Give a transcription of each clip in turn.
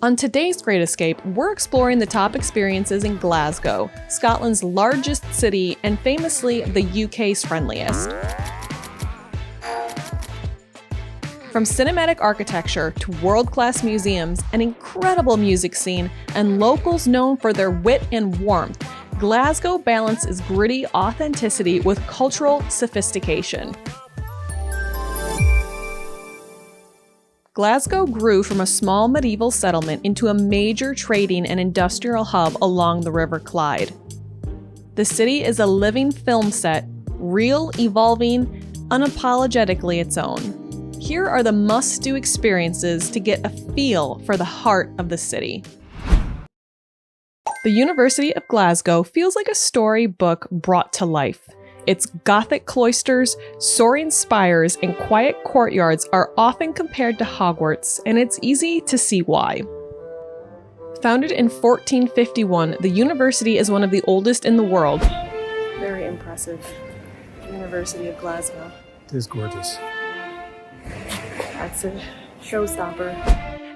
On today's Great Escape, we're exploring the top experiences in Glasgow, Scotland's largest city and famously the UK's friendliest. From cinematic architecture to world-class museums, an incredible music scene, and locals known for their wit and warmth, Glasgow balances gritty authenticity with cultural sophistication. Glasgow grew from a small medieval settlement into a major trading and industrial hub along the River Clyde. The city is a living film set, real, evolving, unapologetically its own. Here are the must-do experiences to get a feel for the heart of the city. The University of Glasgow feels like a storybook brought to life. Its Gothic cloisters, soaring spires, and quiet courtyards are often compared to Hogwarts, and it's easy to see why. Founded in 1451, the university is one of the oldest in the world. Very impressive. University of Glasgow. It is gorgeous. That's a showstopper.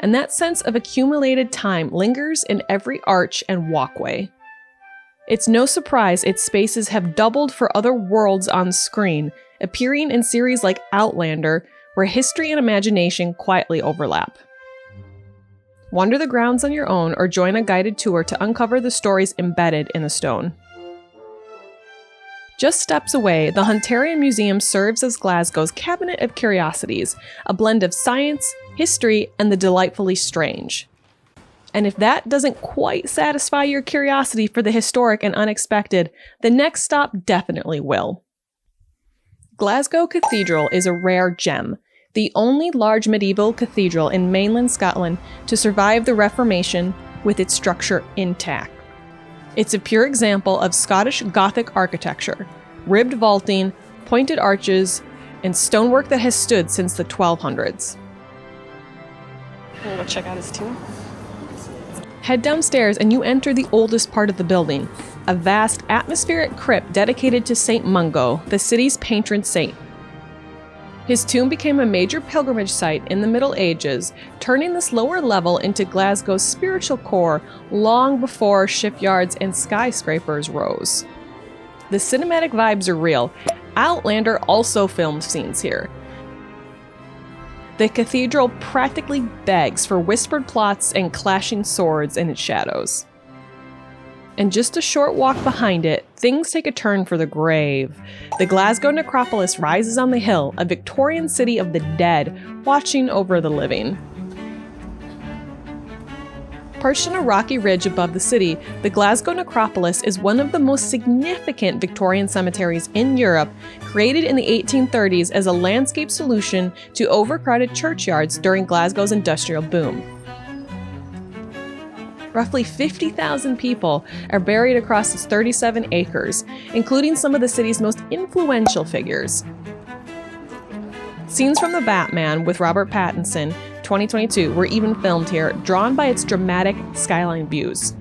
And that sense of accumulated time lingers in every arch and walkway. It's no surprise its spaces have doubled for other worlds on screen, appearing in series like Outlander, where history and imagination quietly overlap. Wander the grounds on your own or join a guided tour to uncover the stories embedded in the stone. Just steps away, the Hunterian Museum serves as Glasgow's cabinet of curiosities, a blend of science, history, and the delightfully strange. And if that doesn't quite satisfy your curiosity for the historic and unexpected, the next stop definitely will. Glasgow Cathedral is a rare gem, the only large medieval cathedral in mainland Scotland to survive the Reformation with its structure intact. It's a pure example of Scottish Gothic architecture, ribbed vaulting, pointed arches, and stonework that has stood since the 1200s. I'm gonna check out his tomb. Head downstairs and you enter the oldest part of the building, a vast atmospheric crypt dedicated to St. Mungo, the city's patron saint. His tomb became a major pilgrimage site in the Middle Ages, turning this lower level into Glasgow's spiritual core long before shipyards and skyscrapers rose. The cinematic vibes are real. Outlander also filmed scenes here. The cathedral practically begs for whispered plots and clashing swords in its shadows. And just a short walk behind it, things take a turn for the grave. The Glasgow Necropolis rises on the hill, a Victorian city of the dead, watching over the living. Perched on a rocky ridge above the city, the Glasgow Necropolis is one of the most significant Victorian cemeteries in Europe, created in the 1830s as a landscape solution to overcrowded churchyards during Glasgow's industrial boom. Roughly 50,000 people are buried across its 37 acres, including some of the city's most influential figures. Scenes from The Batman with Robert Pattinson, 2022, were even filmed here, drawn by its dramatic skyline views.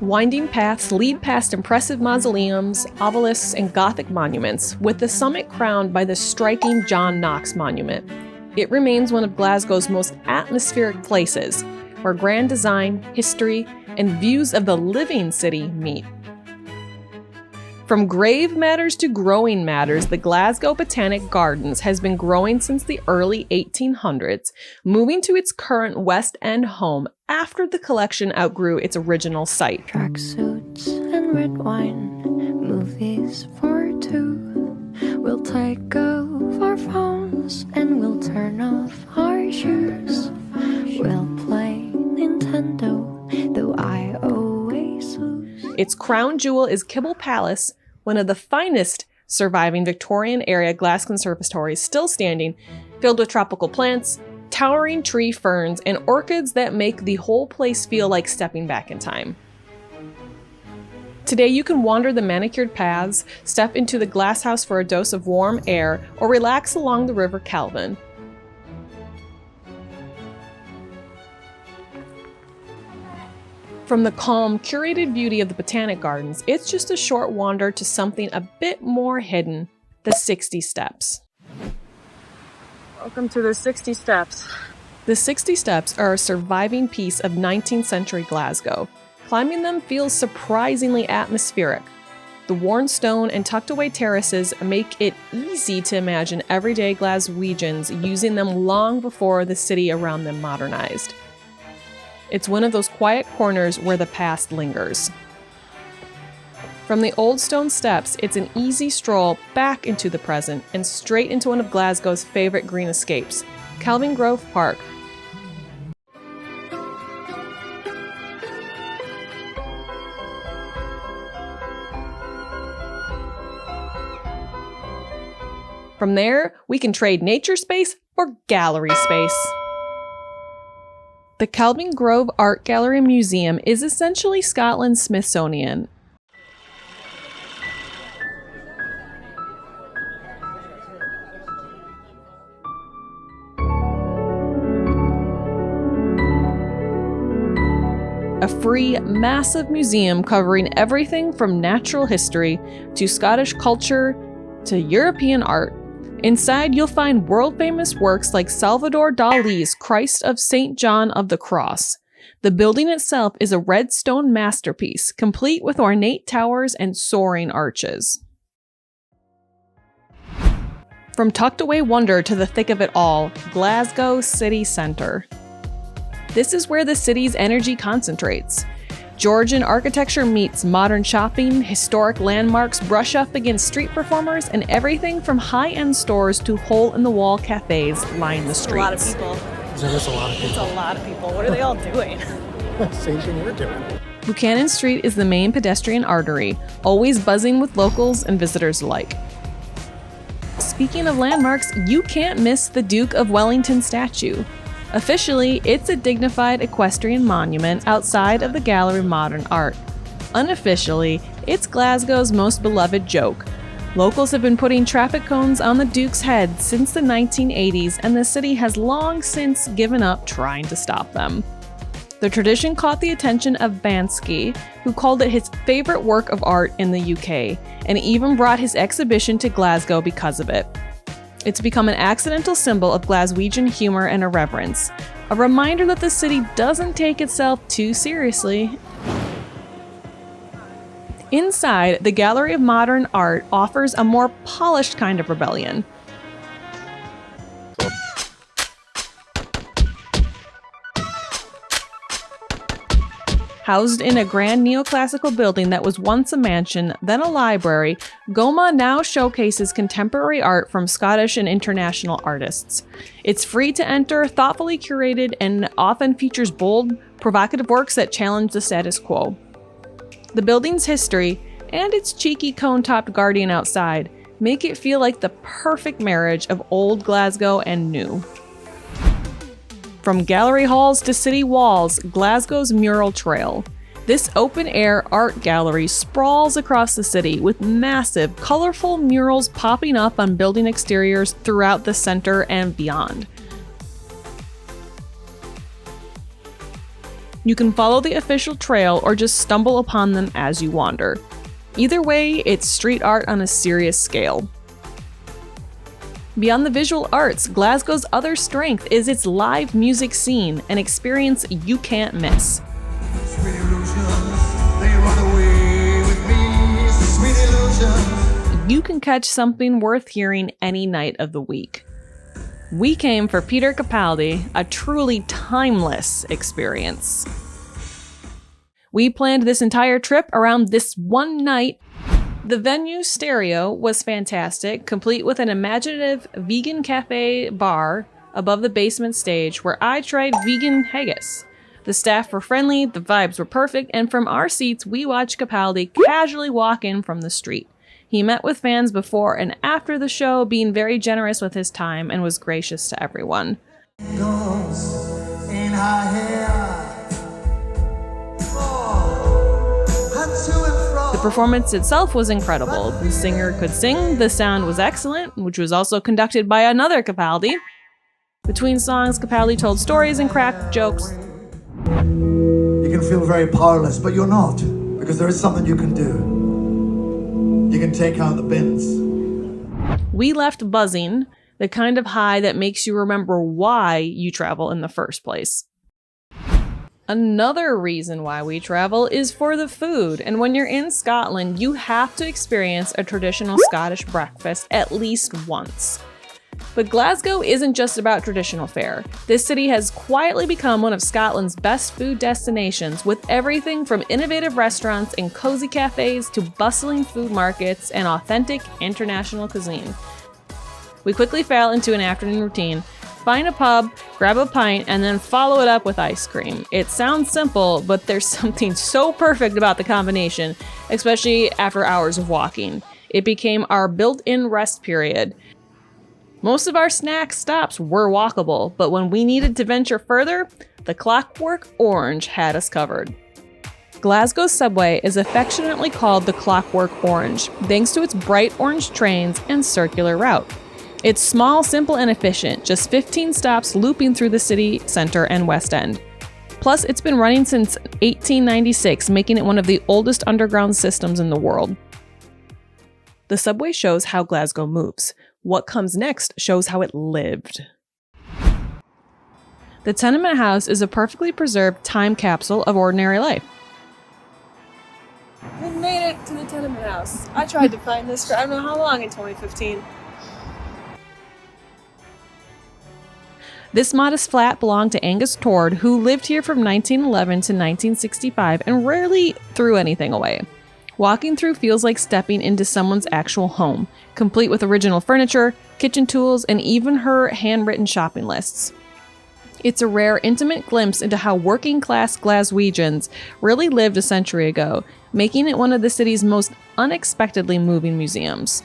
Winding paths lead past impressive mausoleums, obelisks, and Gothic monuments, with the summit crowned by the striking John Knox monument. It remains one of Glasgow's most atmospheric places, where grand design, history, and views of the living city meet. From grave matters to growing matters, the Glasgow Botanic Gardens has been growing since the early 1800s, moving to its current West End home after the collection outgrew its original site. Tracksuits and red wine, movies for two. We'll take off our phones and we'll turn off our shoes. We'll play Nintendo, though I always lose. Its crown jewel is Kibble Palace, one of the finest surviving Victorian-era glass conservatories still standing, filled with tropical plants, towering tree ferns, and orchids that make the whole place feel like stepping back in time. Today you can wander the manicured paths, step into the glass house for a dose of warm air, or relax along the River Kelvin. From the calm, curated beauty of the Botanic Gardens, it's just a short wander to something a bit more hidden, the 60 Steps. Welcome to the 60 Steps. The 60 Steps are a surviving piece of 19th century Glasgow. Climbing them feels surprisingly atmospheric. The worn stone and tucked away terraces make it easy to imagine everyday Glaswegians using them long before the city around them modernized. It's one of those quiet corners where the past lingers. From the old stone steps, it's an easy stroll back into the present and straight into one of Glasgow's favorite green escapes, Kelvingrove Park. From there, we can trade nature space for gallery space. The Kelvingrove Art Gallery Museum is essentially Scotland's Smithsonian. A free, massive museum covering everything from natural history to Scottish culture to European art. Inside, you'll find world-famous works like Salvador Dali's Christ of St. John of the Cross. The building itself is a red stone masterpiece, complete with ornate towers and soaring arches. From tucked away wonder to the thick of it all, Glasgow city centre. This is where the city's energy concentrates. Georgian architecture meets modern shopping, historic landmarks brush up against street performers, and everything from high-end stores to hole-in-the-wall cafes line the streets. A lot of people. There's a lot of people. It's a lot of people. What are they all doing? Same thing we're doing. Buchanan Street is the main pedestrian artery, always buzzing with locals and visitors alike. Speaking of landmarks, you can't miss the Duke of Wellington statue. Officially, it's a dignified equestrian monument outside of the Gallery of Modern Art. Unofficially, it's Glasgow's most beloved joke. Locals have been putting traffic cones on the Duke's head since the 1980s, and the city has long since given up trying to stop them. The tradition caught the attention of Banksy, who called it his favorite work of art in the UK, and even brought his exhibition to Glasgow because of it. It's become an accidental symbol of Glaswegian humor and irreverence, a reminder that the city doesn't take itself too seriously. Inside, the Gallery of Modern Art offers a more polished kind of rebellion. Housed in a grand neoclassical building that was once a mansion, then a library, GOMA now showcases contemporary art from Scottish and international artists. It's free to enter, thoughtfully curated, and often features bold, provocative works that challenge the status quo. The building's history, and its cheeky cone-topped guardian outside, make it feel like the perfect marriage of old Glasgow and new. From gallery halls to city walls, Glasgow's Mural Trail. This open-air art gallery sprawls across the city with massive, colorful murals popping up on building exteriors throughout the center and beyond. You can follow the official trail or just stumble upon them as you wander. Either way, it's street art on a serious scale. Beyond the visual arts, Glasgow's other strength is its live music scene, an experience you can't miss. You can catch something worth hearing any night of the week. We came for PETER Capaldi, a truly timeless experience. We planned this entire trip around this one night. The venue stereo was fantastic, complete with an imaginative vegan cafe bar above the basement stage where I tried vegan haggis. The staff were friendly, the vibes were perfect, and from our seats we watched Capaldi casually walk in from the street. He met with fans before and after the show, being very generous with his time and was gracious to everyone. The performance itself was incredible. The singer could sing, the sound was excellent, which was also conducted by another Capaldi. Between songs, Capaldi told stories and cracked jokes. You can feel very powerless, but you're not, because there is something you can do. You can take out the bins. We left buzzing, the kind of high that makes you remember why you travel in the first place. Another reason why we travel is for the food, and when you're in Scotland, you have to experience a traditional Scottish breakfast at least once. But Glasgow isn't just about traditional fare. This city has quietly become one of Scotland's best food destinations, with everything from innovative restaurants and cozy cafes to bustling food markets and authentic international cuisine. We quickly fell into an afternoon routine. Find a pub, grab a pint, and then follow it up with ice cream. It sounds simple, but there's something so perfect about the combination, especially after hours of walking. It became our built-in rest period. Most of our snack stops were walkable, but when we needed to venture further, the Clockwork Orange had us covered. Glasgow's subway is affectionately called the Clockwork Orange, thanks to its bright orange trains and circular route. It's small, simple, and efficient, just 15 stops looping through the city center and West End. Plus, it's been running since 1896, making it one of the oldest underground systems in the world. The subway shows how Glasgow moves. What comes next shows how it lived. The Tenement House is a perfectly preserved time capsule of ordinary life. We made it to the Tenement House. I tried to find this for I don't know how long in 2015. This modest flat belonged to Angus Tord, who lived here from 1911 to 1965 and rarely threw anything away. Walking through feels like stepping into someone's actual home, complete with original furniture, kitchen tools, and even her handwritten shopping lists. It's a rare, intimate glimpse into how working-class Glaswegians really lived a century ago, making it one of the city's most unexpectedly moving museums.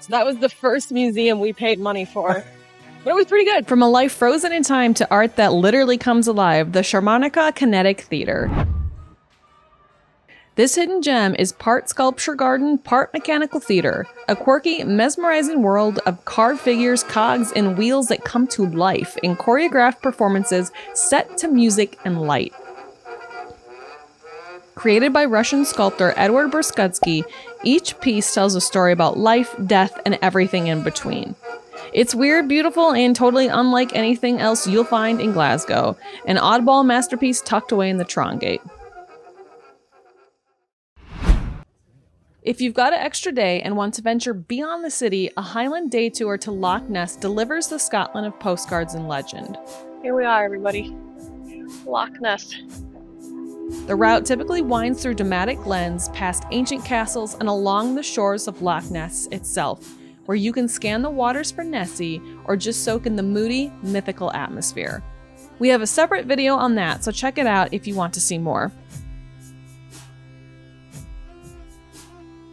So that was the first museum we paid money for. But it was pretty good. From a life frozen in time to art that literally comes alive, the Sharmanka Kinetic Theater. This hidden gem is part sculpture garden, part mechanical theater, a quirky, mesmerizing world of carved figures, cogs, and wheels that come to life in choreographed performances set to music and light. Created by Russian sculptor Edward Berskudsky, each piece tells a story about life, death, and everything in between. It's weird, beautiful, and totally unlike anything else you'll find in Glasgow, an oddball masterpiece tucked away in the Trongate. If you've got an extra day and want to venture beyond the city, a Highland Day Tour to Loch Ness delivers the Scotland of postcards and legend. Here we are, everybody. Loch Ness. The route typically winds through dramatic glens, past ancient castles, and along the shores of Loch Ness itself, where you can scan the waters for Nessie or just soak in the moody, mythical atmosphere. We have a separate video on that, so check it out if you want to see more.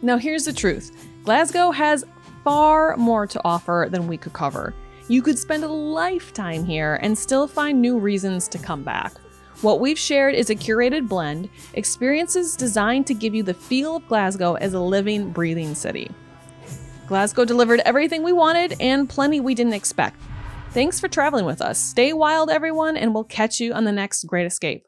Now here's the truth. Glasgow has far more to offer than we could cover. You could spend a lifetime here and still find new reasons to come back. What we've shared is a curated blend, experiences designed to give you the feel of Glasgow as a living, breathing city. Glasgow delivered everything we wanted and plenty we didn't expect. Thanks for traveling with us. Stay wild, everyone, and we'll catch you on the next Great Escape.